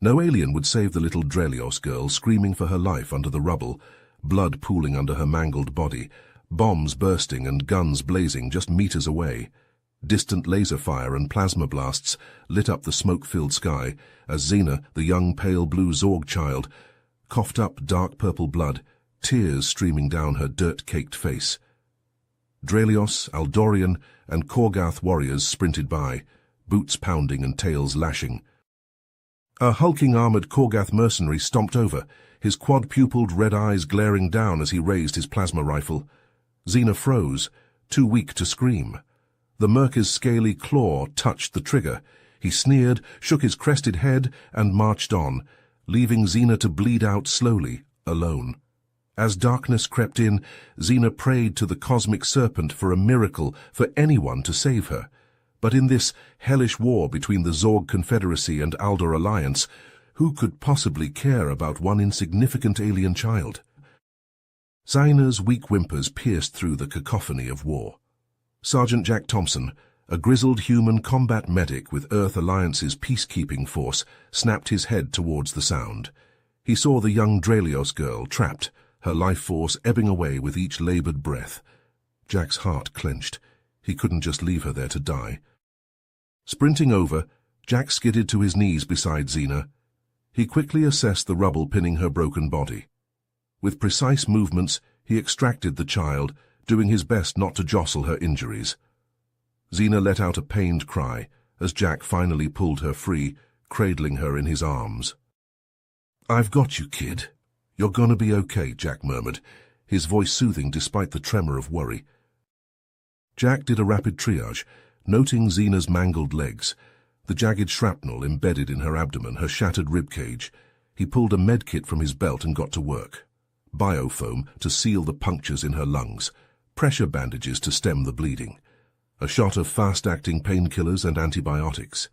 No alien would save the little Drelios girl screaming for her life under the rubble, blood pooling under her mangled body, bombs bursting and guns blazing just meters away. Distant laser fire and plasma blasts lit up the smoke-filled sky as Xena, the young pale blue Zorg child, coughed up dark purple blood, tears streaming down her dirt-caked face. Drelios, Aldorian, and Korgath warriors sprinted by, boots pounding and tails lashing. A hulking armored Korgath mercenary stomped over, his quad-pupiled red eyes glaring down as he raised his plasma rifle. Xena froze, too weak to scream. The Merc's scaly claw touched the trigger. He sneered, shook his crested head, and marched on, leaving Xena to bleed out slowly, alone. As darkness crept in, Xena prayed to the cosmic serpent for a miracle, for anyone to save her. But in this hellish war between the Zorg Confederacy and Aldor Alliance, who could possibly care about one insignificant alien child? Xena's weak whimpers pierced through the cacophony of war. Sergeant Jack Thompson, a grizzled human combat medic with Earth Alliance's peacekeeping force, snapped his head towards the sound. He saw the young Drelios girl trapped, her life force ebbing away with each labored breath. Jack's heart clenched. He couldn't just leave her there to die. Sprinting over, Jack skidded to his knees beside Xena. He quickly assessed the rubble pinning her broken body. With precise movements, he extracted the child, doing his best not to jostle her injuries. Xena let out a pained cry as Jack finally pulled her free, cradling her in his arms. "I've got you, kid. You're gonna be okay," Jack murmured, his voice soothing despite the tremor of worry. Jack did a rapid triage, noting Xena's mangled legs, the jagged shrapnel embedded in her abdomen, her shattered ribcage. He pulled a medkit from his belt and got to work. Biofoam to seal the punctures in her lungs, pressure bandages to stem the bleeding, a shot of fast-acting painkillers and antibiotics.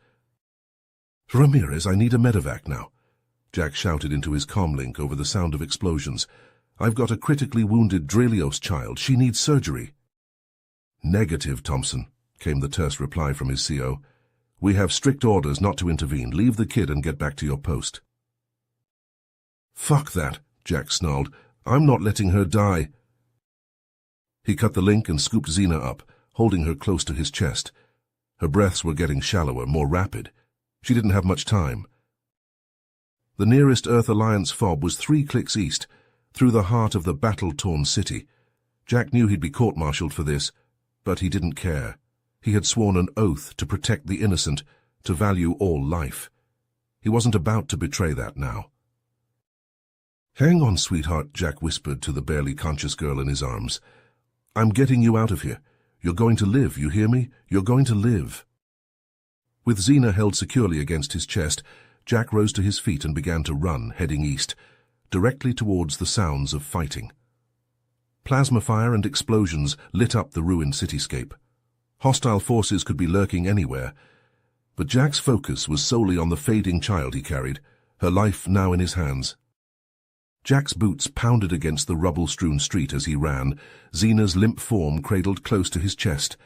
"Ramirez, I need a medevac now," Jack shouted into his comlink over the sound of explosions. "I've got a critically wounded Drelios child. She needs surgery." "Negative, Thompson," came the terse reply from his CO. "We have strict orders not to intervene. Leave the kid and get back to your post." "Fuck that," Jack snarled. "I'm not letting her die." He cut the link and scooped Xena up, holding her close to his chest. Her breaths were getting shallower, more rapid. She didn't have much time. The nearest Earth Alliance fob was 3 clicks east, through the heart of the battle-torn city. Jack knew he'd be court-martialed for this, but he didn't care. He had sworn an oath to protect the innocent, to value all life. He wasn't about to betray that now. "Hang on, sweetheart," Jack whispered to the barely conscious girl in his arms. "I'm getting you out of here. You're going to live, you hear me? You're going to live." With Xena held securely against his chest, Jack rose to his feet and began to run, heading east, directly towards the sounds of fighting. Plasma fire and explosions lit up the ruined cityscape. Hostile forces could be lurking anywhere, but Jack's focus was solely on the fading child he carried, her life now in his hands. Jack's boots pounded against the rubble-strewn street as he ran, Xena's limp form cradled close to his chest.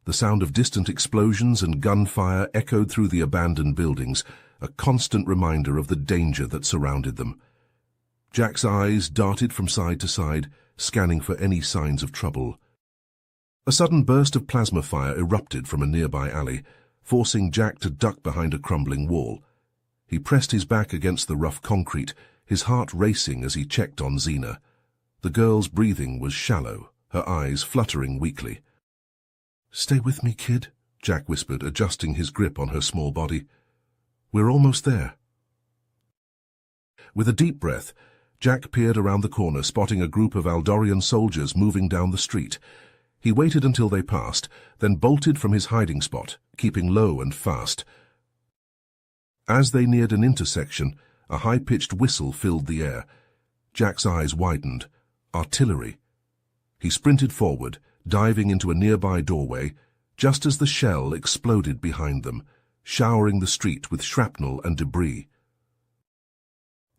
The sound of distant explosions and gunfire echoed through the abandoned buildings, a constant reminder of the danger that surrounded them. Jack's eyes darted from side to side, scanning for any signs of trouble. A sudden burst of plasma fire erupted from a nearby alley, forcing Jack to duck behind a crumbling wall. He pressed his back against the rough concrete, his heart racing as he checked on Xena. The girl's breathing was shallow, her eyes fluttering weakly. "Stay with me, kid," Jack whispered, adjusting his grip on her small body. "We're almost there." With a deep breath, Jack peered around the corner, spotting a group of Aldorian soldiers moving down the street. He waited until they passed, then bolted from his hiding spot, keeping low and fast. As they neared an intersection, a high-pitched whistle filled the air. Jack's eyes widened. Artillery. He sprinted forward, diving into a nearby doorway, just as the shell exploded behind them, showering the street with shrapnel and debris.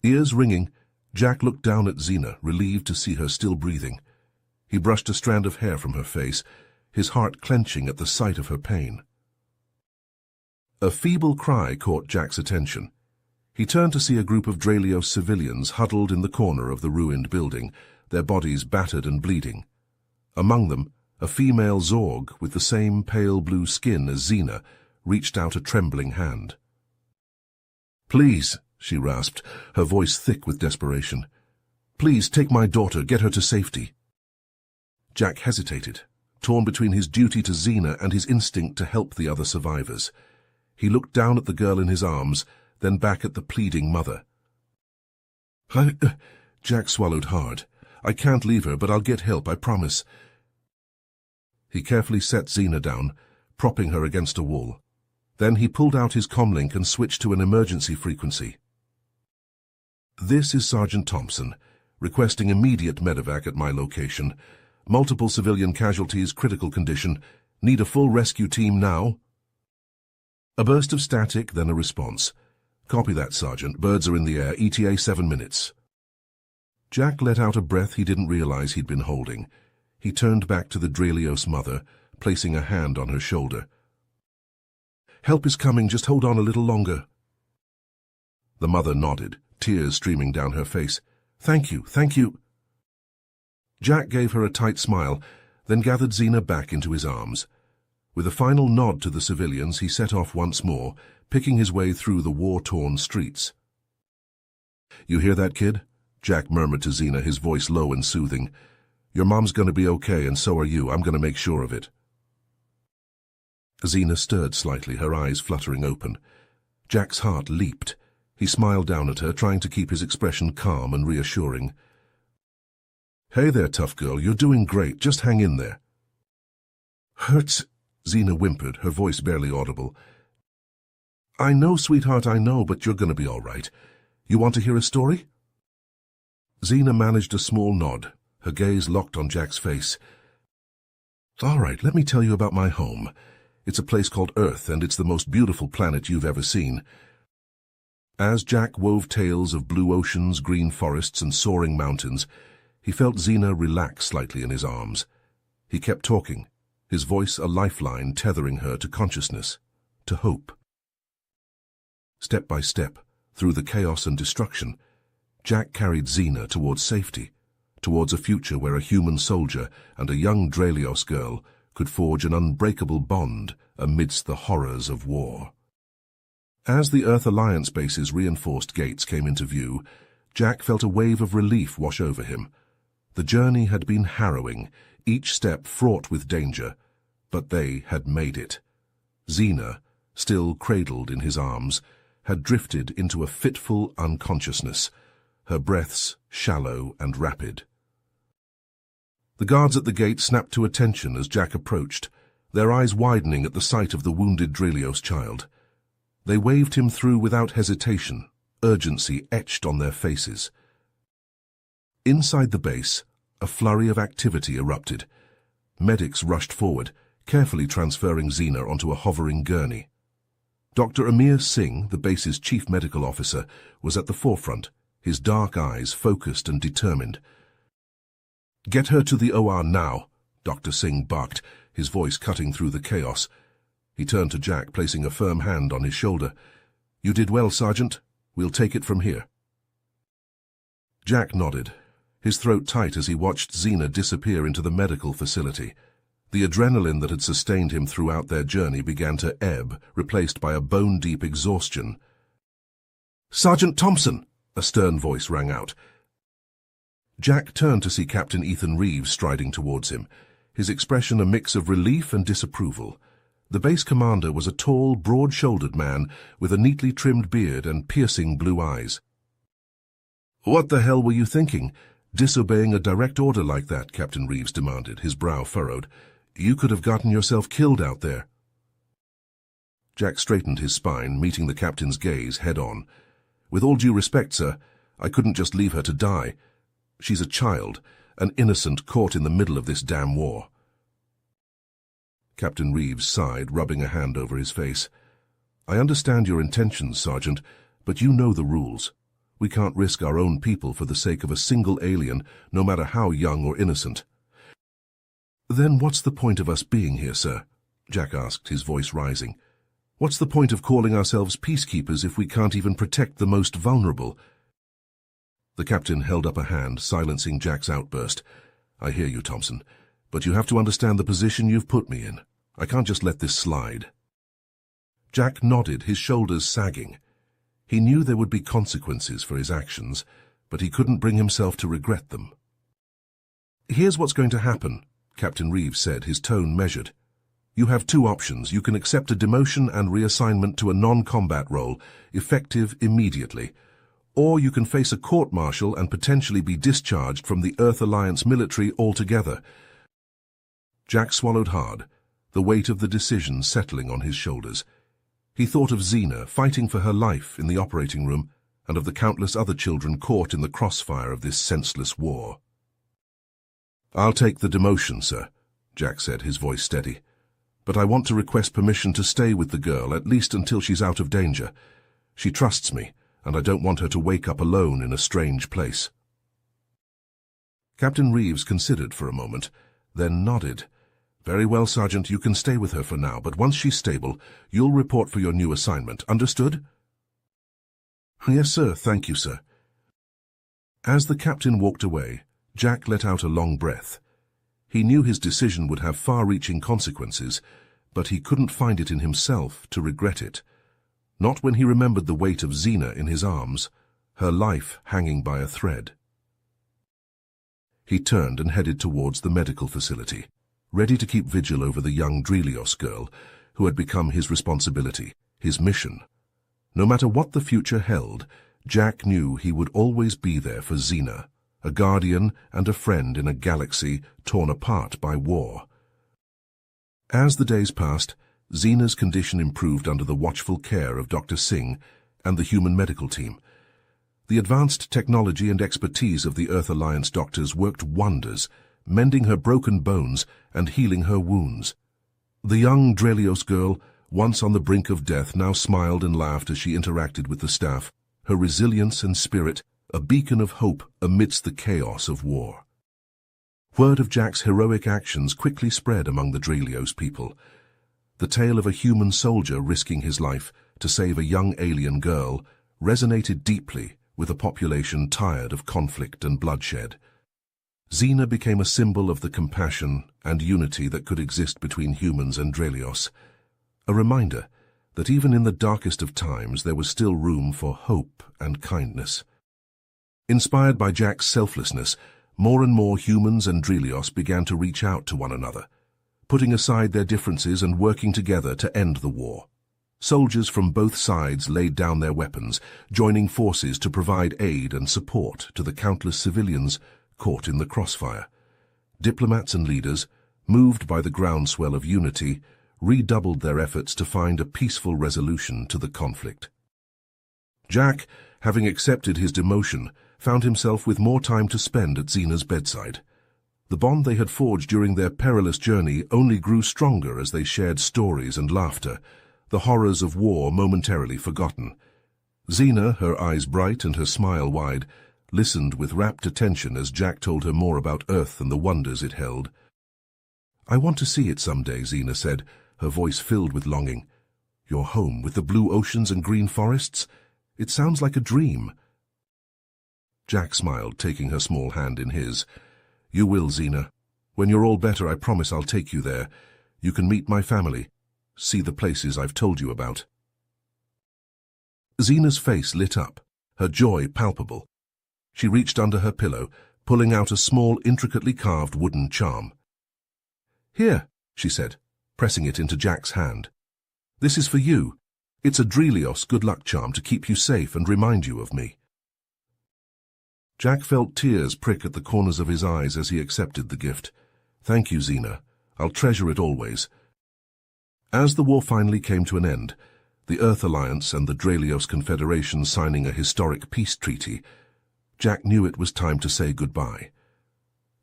Ears ringing, Jack looked down at Xena, relieved to see her still breathing. He brushed a strand of hair from her face, his heart clenching at the sight of her pain. A feeble cry caught Jack's attention. He turned to see a group of Drelios civilians huddled in the corner of the ruined building, their bodies battered and bleeding. Among them, a female Zorg with the same pale blue skin as Xena reached out a trembling hand. "Please," she rasped, her voice thick with desperation. "Please take my daughter, get her to safety." Jack hesitated, torn between his duty to Xena and his instinct to help the other survivors. He looked down at the girl in his arms, then back at the pleading mother. Jack swallowed hard. "I can't leave her, but I'll get help, I promise." He carefully set Xena down, propping her against a wall. Then he pulled out his comlink and switched to an emergency frequency. "This is Sergeant Thompson, requesting immediate medevac at my location. Multiple civilian casualties, critical condition. Need a full rescue team now." A burst of static, then a response. "Copy that, Sergeant. Birds are in the air. ETA 7 minutes. Jack let out a breath he didn't realize he'd been holding. He turned back to the Drelios mother, placing a hand on her shoulder. "Help is coming. Just hold on a little longer." The mother nodded, tears streaming down her face. "Thank you, thank you." Jack gave her a tight smile, then gathered Xena back into his arms. With a final nod to the civilians, he set off once more, picking his way through the war-torn streets. "You hear that, kid?" Jack murmured to Xena, his voice low and soothing. "Your mom's going to be okay, and so are you. I'm going to make sure of it." Xena stirred slightly, her eyes fluttering open. Jack's heart leaped. He smiled down at her, trying to keep his expression calm and reassuring. "Hey there, tough girl. You're doing great. Just hang in there." "Hurts," Xena whimpered, her voice barely audible. "I know, sweetheart, I know, but you're going to be all right. You want to hear a story?" Xena managed a small nod, her gaze locked on Jack's face. "All right, let me tell you about my home. It's a place called Earth, and it's the most beautiful planet you've ever seen." As Jack wove tales of blue oceans, green forests, and soaring mountains, he felt Xena relax slightly in his arms. He kept talking, his voice a lifeline tethering her to consciousness, to hope. Step by step, through the chaos and destruction, Jack carried Xena towards safety, towards a future where a human soldier and a young Drelios girl could forge an unbreakable bond amidst the horrors of war. As the Earth Alliance base's reinforced gates came into view, Jack felt a wave of relief wash over him. The journey had been harrowing, each step fraught with danger, but they had made it. Xena, still cradled in his arms, had drifted into a fitful unconsciousness, her breaths shallow and rapid. The guards at the gate snapped to attention as Jack approached, their eyes widening at the sight of the wounded Drelios child. They waved him through without hesitation, urgency etched on their faces. Inside the base, a flurry of activity erupted. Medics rushed forward, carefully transferring Xena onto a hovering gurney. Dr. Amir Singh, the base's chief medical officer, was at the forefront, his dark eyes focused and determined. "Get her to the OR now," Dr. Singh barked, his voice cutting through the chaos. He turned to Jack, placing a firm hand on his shoulder. "You did well, Sergeant. We'll take it from here." Jack nodded, his throat tight as he watched Xena disappear into the medical facility. The adrenaline that had sustained him throughout their journey began to ebb, replaced by a bone-deep exhaustion. "Sergeant Thompson!" a stern voice rang out. Jack turned to see Captain Ethan Reeves striding towards him, his expression a mix of relief and disapproval. The base commander was a tall, broad-shouldered man with a neatly trimmed beard and piercing blue eyes. "What the hell were you thinking, disobeying a direct order like that?" Captain Reeves demanded, his brow furrowed. "You could have gotten yourself killed out there." Jack straightened his spine, meeting the captain's gaze head-on. "With all due respect, sir, I couldn't just leave her to die. She's a child, an innocent caught in the middle of this damn war." Captain Reeves sighed, rubbing a hand over his face. "I understand your intentions, Sergeant, but you know the rules. We can't risk our own people for the sake of a single alien, no matter how young or innocent." "Then what's the point of us being here, sir?" Jack asked, his voice rising. What's the point of calling ourselves peacekeepers if we can't even protect the most vulnerable? The captain held up a hand, silencing Jack's outburst. I hear you, Thompson, but you have to understand the position you've put me in. I can't just let this slide. Jack nodded, his shoulders sagging. He knew there would be consequences for his actions, but he couldn't bring himself to regret them. Here's what's going to happen, Captain Reeves said, his tone measured. You have two options. You can accept a demotion and reassignment to a non-combat role, effective immediately. Or you can face a court-martial and potentially be discharged from the Earth Alliance military altogether. Jack swallowed hard, the weight of the decision settling on his shoulders. He thought of Xena fighting for her life in the operating room and of the countless other children caught in the crossfire of this senseless war. I'll take the demotion, sir, Jack said, his voice steady. But I want to request permission to stay with the girl, at least until she's out of danger. She trusts me, and I don't want her to wake up alone in a strange place. Captain Reeves considered for a moment, then nodded. Very well, Sergeant, you can stay with her for now, but once she's stable, you'll report for your new assignment. Understood? Yes, sir. Thank you, sir. As the captain walked away, Jack let out a long breath. He knew his decision would have far-reaching consequences, but he couldn't find it in himself to regret it. Not when he remembered the weight of Xena in his arms, her life hanging by a thread. He turned and headed towards the medical facility, ready to keep vigil over the young Drelios girl, who had become his responsibility, his mission. No matter what the future held, Jack knew he would always be there for Xena, a guardian and a friend in a galaxy torn apart by war. As the days passed, Xena's condition improved under the watchful care of Dr. Singh and the human medical team. The advanced technology and expertise of the Earth Alliance doctors worked wonders, mending her broken bones and healing her wounds. The young Drelios girl, once on the brink of death, now smiled and laughed as she interacted with the staff, her resilience and spirit a beacon of hope amidst the chaos of war. Word of Jack's heroic actions quickly spread among the Drelios people. The tale of a human soldier risking his life to save a young alien girl resonated deeply with a population tired of conflict and bloodshed. Xena became a symbol of the compassion and unity that could exist between humans and Drelios, a reminder that even in the darkest of times there was still room for hope and kindness. Inspired by Jack's selflessness, more and more humans and Drelios began to reach out to one another, putting aside their differences and working together to end the war. Soldiers from both sides laid down their weapons, joining forces to provide aid and support to the countless civilians caught in the crossfire. Diplomats and leaders, moved by the groundswell of unity, redoubled their efforts to find a peaceful resolution to the conflict. Jack, having accepted his demotion, found himself with more time to spend at Xena's bedside. The bond they had forged during their perilous journey only grew stronger as they shared stories and laughter, the horrors of war momentarily forgotten. Xena, her eyes bright and her smile wide, listened with rapt attention as Jack told her more about Earth and the wonders it held. I want to see it someday, Xena said, her voice filled with longing. Your home with the blue oceans and green forests? It sounds like a dream. Jack smiled, taking her small hand in his. You will, Xena. When you're all better, I promise I'll take you there. You can meet my family, see the places I've told you about. Xena's face lit up, her joy palpable. She reached under her pillow, pulling out a small, intricately carved wooden charm. Here, she said, pressing it into Jack's hand. This is for you. It's a Drelios good luck charm to keep you safe and remind you of me. Jack felt tears prick at the corners of his eyes as he accepted the gift. Thank you, Xena. I'll treasure it always. As the war finally came to an end, the Earth Alliance and the Drelios Confederation signing a historic peace treaty, Jack knew it was time to say goodbye.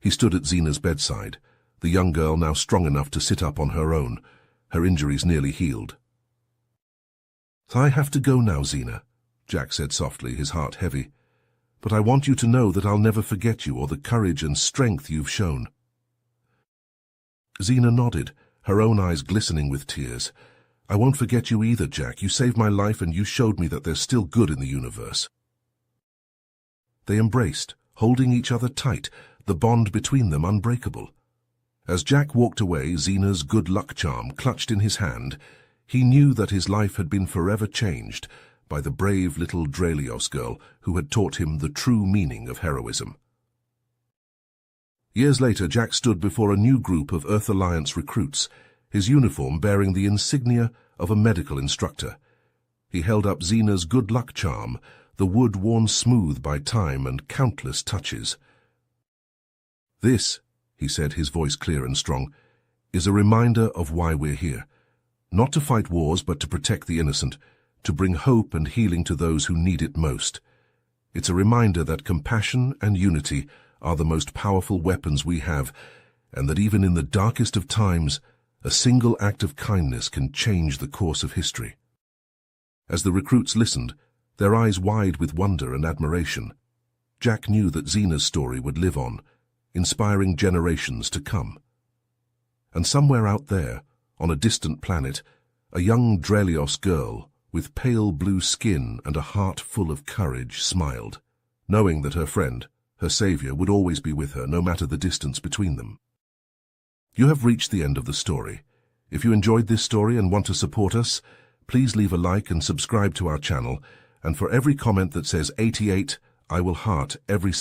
He stood at Xena's bedside, the young girl now strong enough to sit up on her own, her injuries nearly healed. I have to go now, Xena, Jack said softly, his heart heavy. But I want you to know that I'll never forget you or the courage and strength you've shown. Xena nodded, her own eyes glistening with tears. I won't forget you either, Jack. You saved my life and you showed me that there's still good in the universe. They embraced, holding each other tight, the bond between them unbreakable. As Jack walked away, Zena's good luck charm clutched in his hand. He knew that his life had been forever changed by the brave little Drelios girl who had taught him the true meaning of heroism. Years later, Jack stood before a new group of Earth Alliance recruits, his uniform bearing the insignia of a medical instructor. He held up Zena's good luck charm, the wood worn smooth by time and countless touches. "This," he said, his voice clear and strong, "is a reminder of why we're here. Not to fight wars, but to protect the innocent, to bring hope and healing to those who need it most. It's a reminder that compassion and unity are the most powerful weapons we have, and that even in the darkest of times, a single act of kindness can change the course of history." As the recruits listened, their eyes wide with wonder and admiration, Jack knew that Zena's story would live on, inspiring generations to come. And somewhere out there, on a distant planet, a young Drelios girl with pale blue skin and a heart full of courage smiled, knowing that her friend, her savior, would always be with her, no matter the distance between them. You have reached the end of the story. If you enjoyed this story and want to support us, please leave a like and subscribe to our channel, and for every comment that says 88, I will heart every single